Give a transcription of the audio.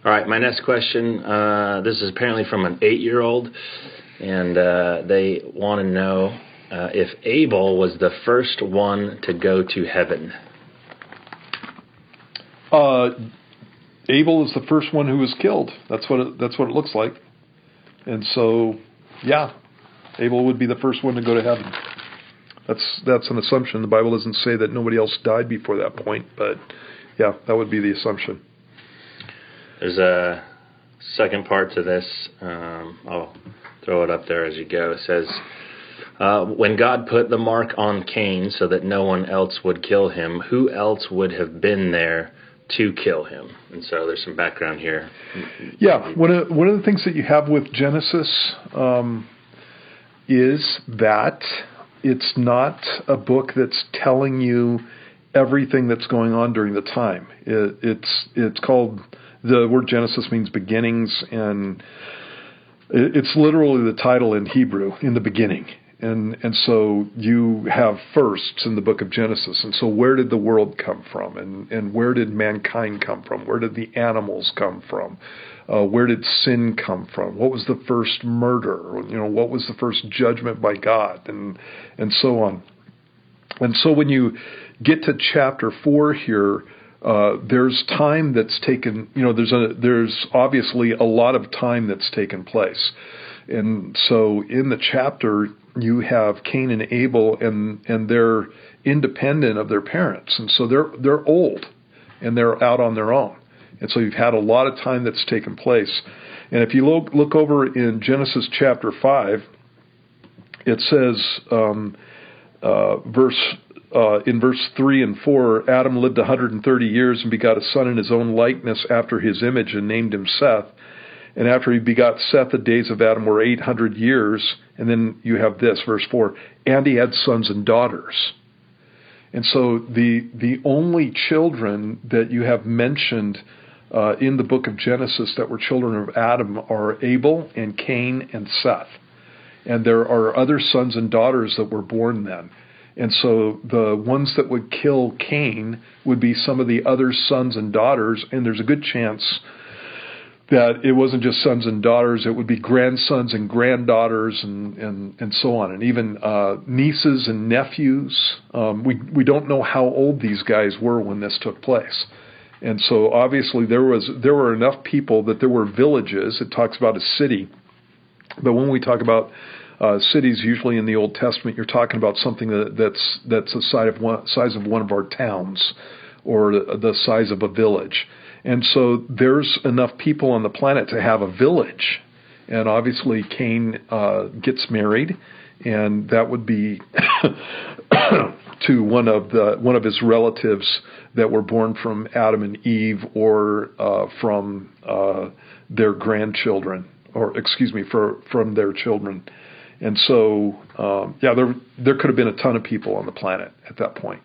All right, my next question, this is apparently from an 8-year-old, and they want to know if Abel was the first one to go to heaven. Abel is the first one who was killed. That's what it looks like. And so, yeah, Abel would be the first one to go to heaven. That's an assumption. The Bible doesn't say that nobody else died before that point, but yeah, that would be the assumption. There's a second part to this. I'll throw it up there as you go. It says, when God put the mark on Cain so that no one else would kill him, who else would have been there to kill him? And so there's some background here. Yeah, one of the things that you have with Genesis is that it's not a book that's telling you everything that's going on during the time. It's called, the word Genesis means beginnings, and it's literally the title in Hebrew, in the beginning. And so you have firsts in the book of Genesis. And so where did the world come from? And where did mankind come from? Where did the animals come from? Where did sin come from? What was the first murder? What was the first judgment by God? And so on. And so when you get to chapter 4 here, there's time that's taken, there's obviously a lot of time that's taken place. And so in the chapter, you have Cain and Abel, and they're independent of their parents. And so they're old, and they're out on their own. And so you've had a lot of time that's taken place. And if you look over in Genesis chapter 5, it says, in verse 3 and 4, Adam lived 130 years and begot a son in his own likeness after his image and named him Seth. And after he begot Seth, the days of Adam were 800 years. And then you have this, verse 4, and he had sons and daughters. And so the only children that you have mentioned in the book of Genesis that were children of Adam are Abel and Cain and Seth. And there are other sons and daughters that were born then. And so the ones that would kill Cain would be some of the other sons and daughters, and there's a good chance that it wasn't just sons and daughters, it would be grandsons and granddaughters and so on, and even nieces and nephews. We don't know how old these guys were when this took place. And so obviously there were enough people that there were villages. It talks about a city. But when we talk about cities, usually in the Old Testament, you're talking about something that's the size of one of our towns, or the size of a village. And so there's enough people on the planet to have a village. And obviously Cain gets married, and that would be to one of his relatives that were born from Adam and Eve, or from their grandchildren, or from their children. And so, there could have been a ton of people on the planet at that point.